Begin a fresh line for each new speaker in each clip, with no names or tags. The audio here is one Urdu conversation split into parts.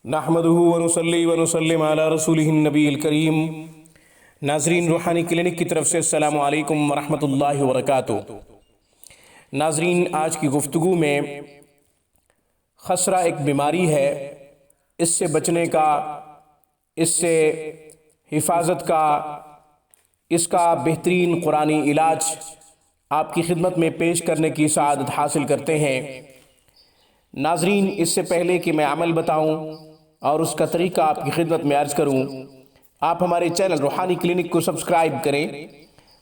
نحمدہ ونصلی ونسلم علی رسولہ النبی الکریم۔ ناظرین، روحانی کلینک کی طرف سے السلام علیکم ورحمۃ اللہ وبرکاتہ۔ ناظرین، آج کی گفتگو میں خسرہ ایک بیماری ہے، اس سے بچنے کا، اس سے حفاظت کا، اس کا بہترین قرآنی علاج آپ کی خدمت میں پیش کرنے کی سعادت حاصل کرتے ہیں۔ ناظرین، اس سے پہلے کہ میں عمل بتاؤں اور اس کا طریقہ آپ کی خدمت میں عرض کروں، آپ ہمارے چینل روحانی کلینک کو سبسکرائب کریں۔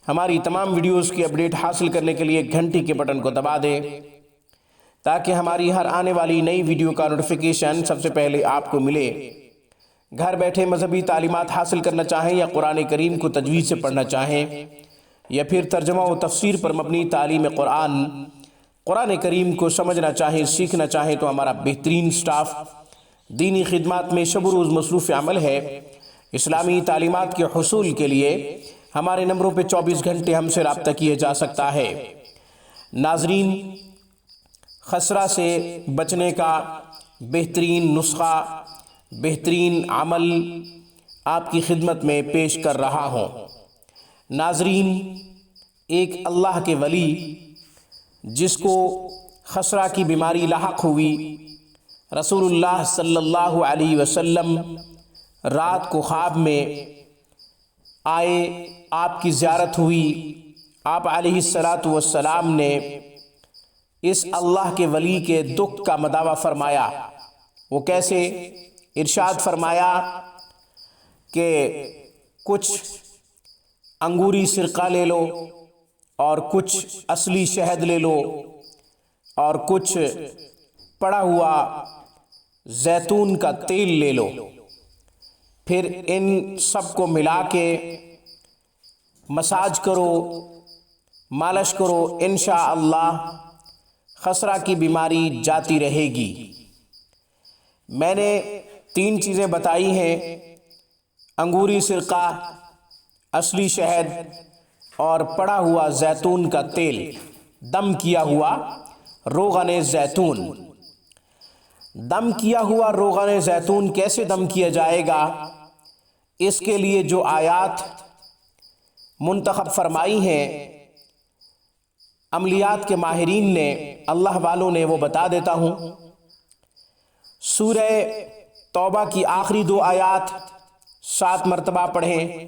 ہماری تمام ویڈیوز کی اپڈیٹ حاصل کرنے کے لیے گھنٹی کے بٹن کو دبا دیں تاکہ ہماری ہر آنے والی نئی ویڈیو کا نوٹیفیکیشن سب سے پہلے آپ کو ملے۔ گھر بیٹھے مذہبی تعلیمات حاصل کرنا چاہیں یا قرآن کریم کو تجوید سے پڑھنا چاہیں یا پھر ترجمہ و تفسیر پر مبنی تعلیم قرآن کریم کو سمجھنا چاہیں، سیکھنا چاہیں تو ہمارا بہترین سٹاف دینی خدمات میں شب و روز مصروف عمل ہے۔ اسلامی تعلیمات کے حصول کے لیے ہمارے نمبروں پہ 24 گھنٹے ہم سے رابطہ کیے جا سکتا ہے۔ ناظرین، خسرہ سے بچنے کا بہترین نسخہ، بہترین عمل آپ کی خدمت میں پیش کر رہا ہوں۔ ناظرین، ایک اللہ کے ولی جس کو خسرہ کی بیماری لاحق ہوئی، رسول اللہ صلی اللہ علیہ وسلم رات کو خواب میں آئے، آپ کی زیارت ہوئی، آپ علیہ السلام نے اس اللہ کے ولی کے دکھ کا مداوع فرمایا۔ وہ کیسے؟ ارشاد فرمایا کہ کچھ انگوری سرقہ لے لو اور کچھ اصلی شہد لے لو اور کچھ پڑا ہوا زیتون کا تیل لے لو، پھر ان سب کو ملا کے مساج کرو، مالش کرو، انشاءاللہ خسرہ کی بیماری جاتی رہے گی۔ میں نے 3 چیزیں بتائی ہیں: انگوری سرقہ، اصلی شہد اور پڑا ہوا زیتون کا تیل، دم کیا ہوا روغن زیتون۔ دم کیا ہوا روغن زیتون کیسے دم کیا جائے گا؟ اس کے لیے جو آیات منتخب فرمائی ہیں عملیات کے ماہرین نے، اللہ والوں نے، وہ بتا دیتا ہوں۔ سورہ توبہ کی آخری 2 آیات 7 مرتبہ پڑھیں،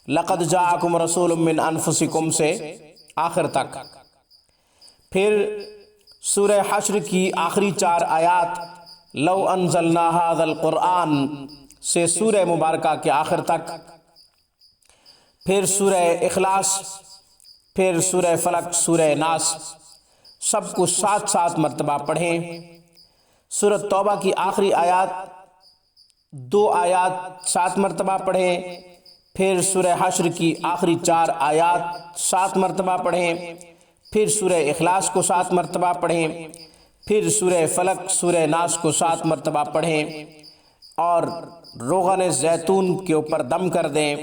لقد جاءکم رسول من انفسکم سے آخر تک۔ پھر سورہ حشر کی آخری 4 آیات لو انزلنا ھذا القرآن سے سورہ مبارکہ کے آخر تک۔ پھر سورہ اخلاص، پھر سورہ فلق، سورہ ناس، سب کو 7 مرتبہ پڑھیں۔ سورۃ توبہ کی آخری آیات 2 آیات 7 مرتبہ پڑھیں، پھر سورہ حشر کی آخری 4 آیات 7 مرتبہ پڑھیں، پھر سورہ اخلاص کو 7 مرتبہ پڑھیں، پھر سورہ فلق، سورہ ناس کو 7 مرتبہ پڑھیں اور روغن زیتون کے اوپر دم کر دیں۔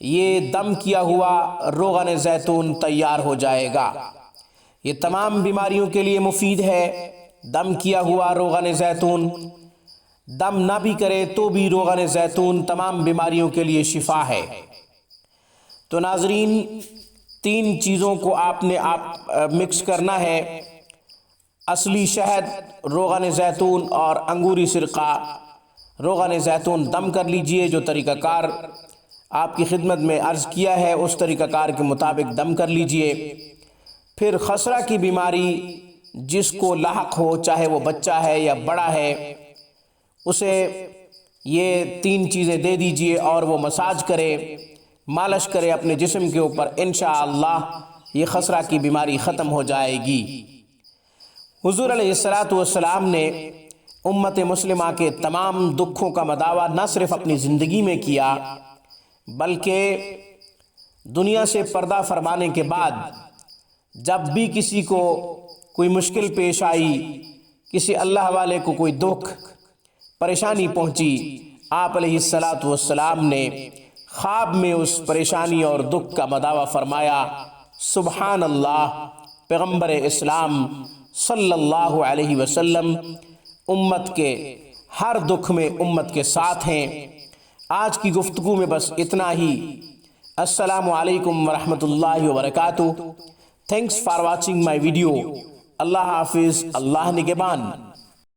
یہ دم کیا ہوا روغن زیتون تیار ہو جائے گا۔ یہ تمام بیماریوں کے لیے مفید ہے۔ دم کیا ہوا روغن زیتون، دم نہ بھی کرے تو بھی روغن زیتون تمام بیماریوں کے لیے شفا ہے۔ تو ناظرین، 3 چیزوں کو آپ نے مکس کرنا ہے: اصلی شہد، روغن زیتون اور انگوری سرقہ۔ روغن زیتون دم کر لیجئے، جو طریقہ کار آپ کی خدمت میں عرض کیا ہے اس طریقہ کار کے مطابق دم کر لیجئے۔ پھر خسرہ کی بیماری جس کو لاحق ہو، چاہے وہ بچہ ہے یا بڑا ہے، اسے یہ 3 چیزیں دے دیجئے اور وہ مساج کرے، مالش کرے اپنے جسم کے اوپر، انشاءاللہ یہ خسرہ کی بیماری ختم ہو جائے گی۔ حضور علیہ السلام نے امت مسلمہ کے تمام دکھوں کا مداوع نہ صرف اپنی زندگی میں کیا بلکہ دنیا سے پردہ فرمانے کے بعد جب بھی کسی کو کوئی مشکل پیش آئی، کسی اللہ والے کو کوئی دکھ پریشانی پہنچی، آپ علیہ السلام نے خواب میں اس پریشانی اور دکھ کا مداوع فرمایا۔ سبحان اللہ، پیغمبر اسلام صلی اللہ علیہ وسلم امت کے ہر دکھ میں امت کے ساتھ ہیں۔ آج کی گفتگو میں بس اتنا ہی۔ السلام علیکم ورحمۃ اللہ وبرکاتہ۔ Thanks for watching my video. اللہ حافظ، اللہ نگہبان۔